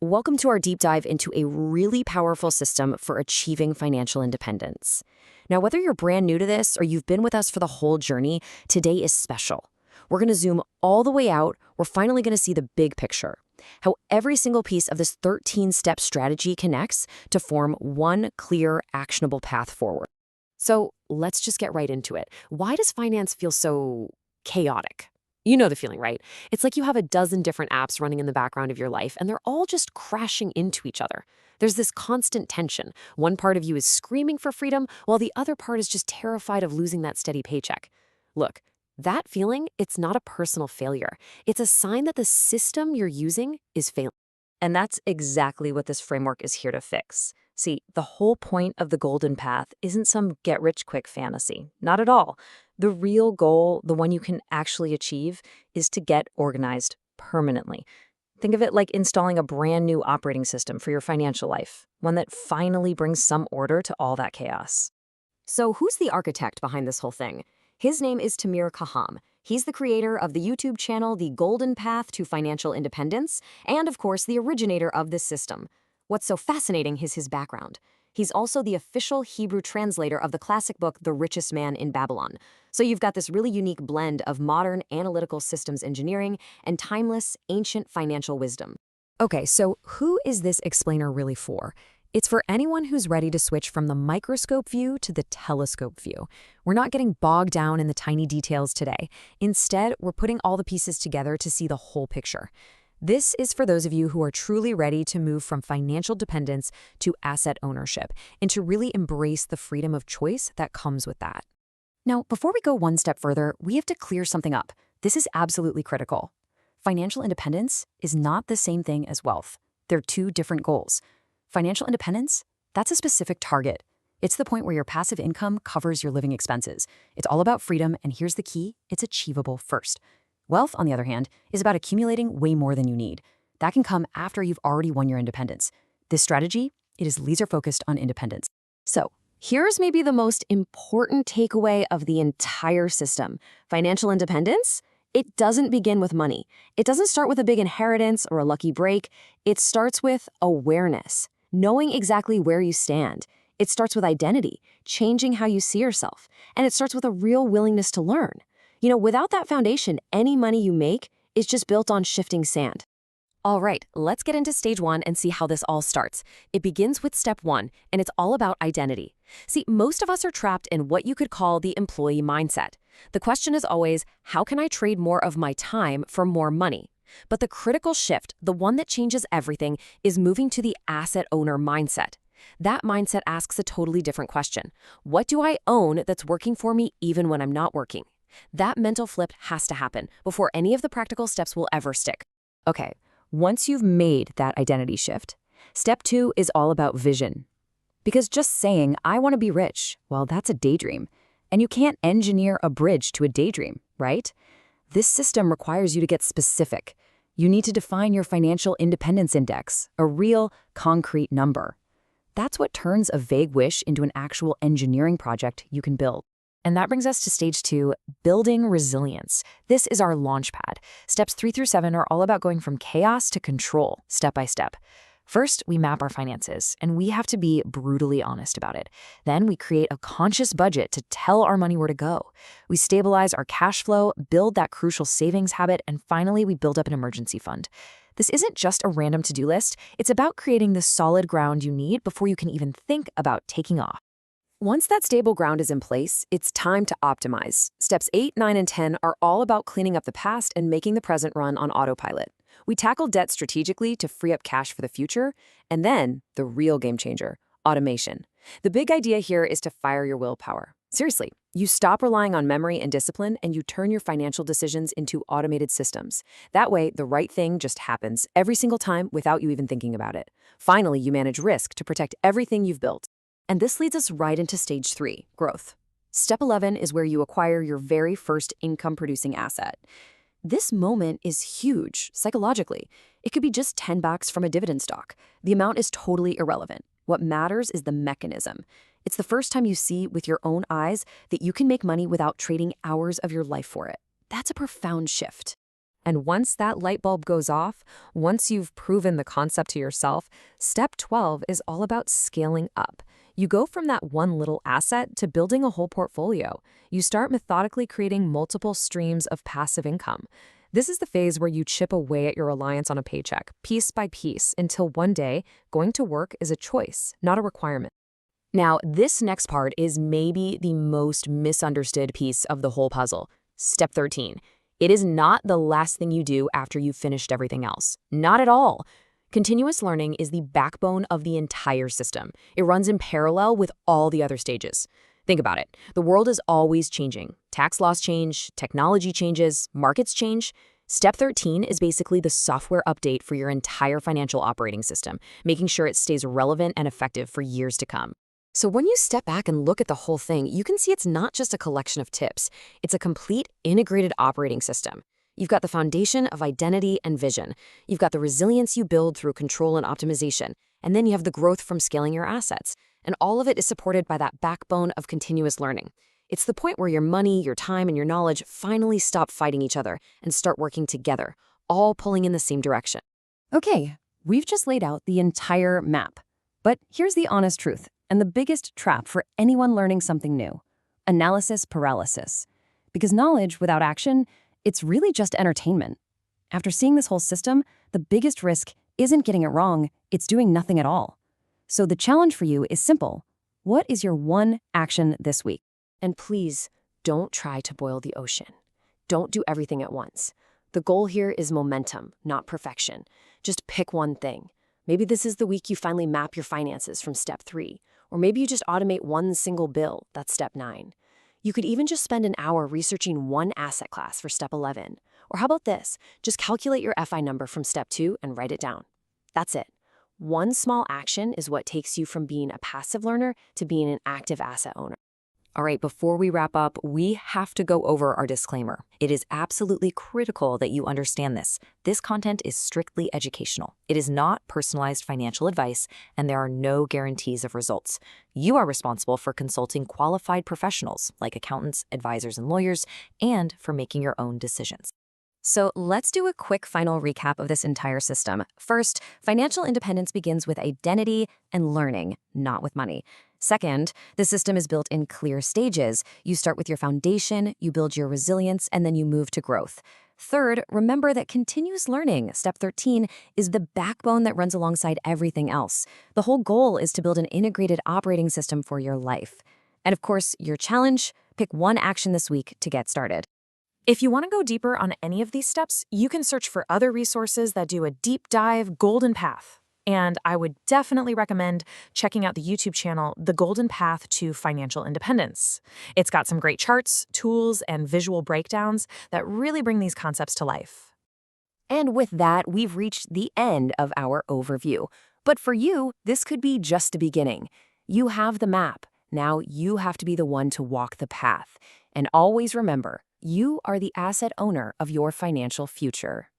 Welcome to our deep dive into a really powerful system for achieving financial independence. Now, whether you're brand new to this or you've been with us for the whole journey, today is special. We're going to zoom all the way out. We're finally going to see the big picture, how every single piece of this 13-step strategy connects to form one clear, actionable path forward. So let's just get right into it. Why does finance feel so chaotic? You know the feeling, right? It's like you have a dozen different apps running in the background of your life, and they're all just crashing into each other. There's this constant tension. One part of you is screaming for freedom, while the other part is just terrified of losing that steady paycheck. Look, that feeling, it's not a personal failure. It's a sign that the system you're using is failing. And that's exactly what this framework is here to fix. See, the whole point of the golden path isn't some get-rich-quick fantasy. Not at all. The real goal, the one you can actually achieve, is to get organized permanently. Think of it like installing a brand new operating system for your financial life, one that finally brings some order to all that chaos. So who's the architect behind this whole thing? His name is Tamir Kaham. He's the creator of the YouTube channel The Golden Path to Financial Independence, and of course, the originator of this system. What's so fascinating is his background. He's also the official Hebrew translator of the classic book The Richest Man in Babylon. So you've got this really unique blend of modern analytical systems engineering and timeless, ancient financial wisdom. Okay, so who is this explainer really for? It's for anyone who's ready to switch from the microscope view to the telescope view. We're not getting bogged down in the tiny details today. Instead, we're putting all the pieces together to see the whole picture. This is for those of you who are truly ready to move from financial dependence to asset ownership and to really embrace the freedom of choice that comes with that. Now, before we go one step further, we have to clear something up. This is absolutely critical. Financial independence is not the same thing as wealth. They're two different goals. Financial independence, that's a specific target. It's the point where your passive income covers your living expenses. It's all about freedom, and here's the key, it's achievable first. Wealth, on the other hand, is about accumulating way more than you need. That can come after you've already won your independence. This strategy, it is laser-focused on independence. So, here's maybe the most important takeaway of the entire system. Financial independence? It doesn't begin with money. It doesn't start with a big inheritance or a lucky break. It starts with awareness, knowing exactly where you stand. It starts with identity, changing how you see yourself. And it starts with a real willingness to learn. Without that foundation, any money you make is just built on shifting sand. All right, let's get into stage one and see how this all starts. It begins with step one, and it's all about identity. See, most of us are trapped in what you could call the employee mindset. The question is always, how can I trade more of my time for more money? But the critical shift, the one that changes everything, is moving to the asset owner mindset. That mindset asks a totally different question. What do I own that's working for me even when I'm not working? That mental flip has to happen before any of the practical steps will ever stick. Okay, once you've made that identity shift, step two is all about vision. Because just saying, I want to be rich, well, that's a daydream. And you can't engineer a bridge to a daydream, right? This system requires you to get specific. You need to define your financial independence index, a real, concrete number. That's what turns a vague wish into an actual engineering project you can build. And that brings us to stage two, building resilience. This is our launch pad. Steps 3 through 7 are all about going from chaos to control, step by step. First, we map our finances, and we have to be brutally honest about it. Then we create a conscious budget to tell our money where to go. We stabilize our cash flow, build that crucial savings habit, and finally, we build up an emergency fund. This isn't just a random to-do list. It's about creating the solid ground you need before you can even think about taking off. Once that stable ground is in place, it's time to optimize. Steps 8, 9, and 10 are all about cleaning up the past and making the present run on autopilot. We tackle debt strategically to free up cash for the future, and then, the real game changer, automation. The big idea here is to fire your willpower. Seriously, you stop relying on memory and discipline, and you turn your financial decisions into automated systems. That way, the right thing just happens every single time without you even thinking about it. Finally, you manage risk to protect everything you've built. And this leads us right into stage 3, growth. Step 11 is where you acquire your very first income-producing asset. This moment is huge, psychologically. It could be just $10 from a dividend stock. The amount is totally irrelevant. What matters is the mechanism. It's the first time you see with your own eyes that you can make money without trading hours of your life for it. That's a profound shift. And once that light bulb goes off, once you've proven the concept to yourself, step 12 is all about scaling up. You go from that one little asset to building a whole portfolio. You start methodically creating multiple streams of passive income. This is the phase where you chip away at your reliance on a paycheck, piece by piece, until one day, going to work is a choice, not a requirement. Now, this next part is maybe the most misunderstood piece of the whole puzzle. Step 13. It is not the last thing you do after you've finished everything else. Not at all. Continuous learning is the backbone of the entire system. It runs in parallel with all the other stages. Think about it. The world is always changing. Tax laws change, technology changes, markets change. Step 13 is basically the software update for your entire financial operating system, making sure it stays relevant and effective for years to come. So when you step back and look at the whole thing, you can see it's not just a collection of tips. It's a complete integrated operating system. You've got the foundation of identity and vision. You've got the resilience you build through control and optimization. And then you have the growth from scaling your assets. And all of it is supported by that backbone of continuous learning. It's the point where your money, your time, and your knowledge finally stop fighting each other and start working together, all pulling in the same direction. Okay, we've just laid out the entire map. But here's the honest truth, and the biggest trap for anyone learning something new: analysis paralysis. Because knowledge without action, it's really just entertainment. After seeing this whole system, the biggest risk isn't getting it wrong, it's doing nothing at all. So the challenge for you is simple. What is your one action this week? And please, don't try to boil the ocean. Don't do everything at once. The goal here is momentum, not perfection. Just pick one thing. Maybe this is the week you finally map your finances from step 3. Or maybe you just automate one single bill, that's step 9. You could even just spend an hour researching one asset class for step 11. Or how about this? Just calculate your FI number from step 2 and write it down. That's it. One small action is what takes you from being a passive learner to being an active asset owner. All right, before we wrap up, we have to go over our disclaimer. It is absolutely critical that you understand this. This content is strictly educational. It is not personalized financial advice, and there are no guarantees of results. You are responsible for consulting qualified professionals like accountants, advisors, and lawyers, and for making your own decisions. So let's do a quick final recap of this entire system. First, financial independence begins with identity and learning, not with money. Second, the system is built in clear stages. You start with your foundation, you build your resilience, and then you move to growth. Third, remember that continuous learning, step 13, is the backbone that runs alongside everything else. The whole goal is to build an integrated operating system for your life. And of course, your challenge: pick one action this week to get started. If you want to go deeper on any of these steps, you can search for other resources that do a deep dive golden path. And I would definitely recommend checking out the YouTube channel, The Golden Path to Financial Independence. It's got some great charts, tools, and visual breakdowns that really bring these concepts to life. And with that, we've reached the end of our overview. But for you, this could be just the beginning. You have the map. Now you have to be the one to walk the path. And always remember, you are the asset owner of your financial future.